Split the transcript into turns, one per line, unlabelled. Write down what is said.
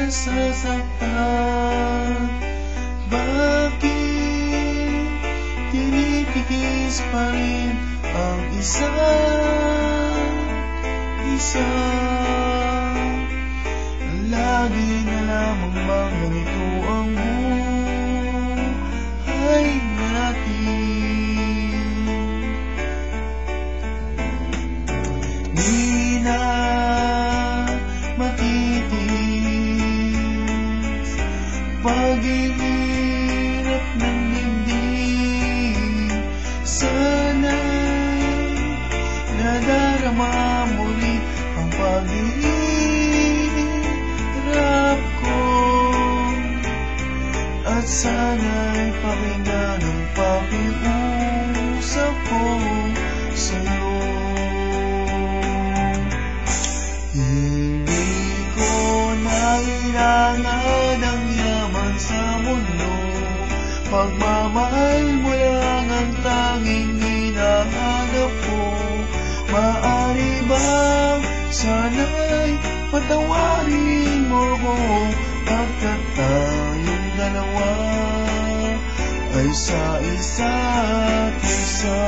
nasasaktan? Bakit tinitigis pa rin ang isa't isa? Lagi na lamang bang ganito ang buhay natin? Di na matitis paghihirap ng dingding. Sana'y nadarama mo rin ang paghihirap ko, at sana'y pakinggan ang pakiusap ko sa'yo. Hindi ko kailangan ang yaman sa mundo, pagmamahal mo lang ang tanging hinahanap ko. Maaari bang sana'y patawarin mo ko, pagkat tayong dalawa ay sa isa't isa?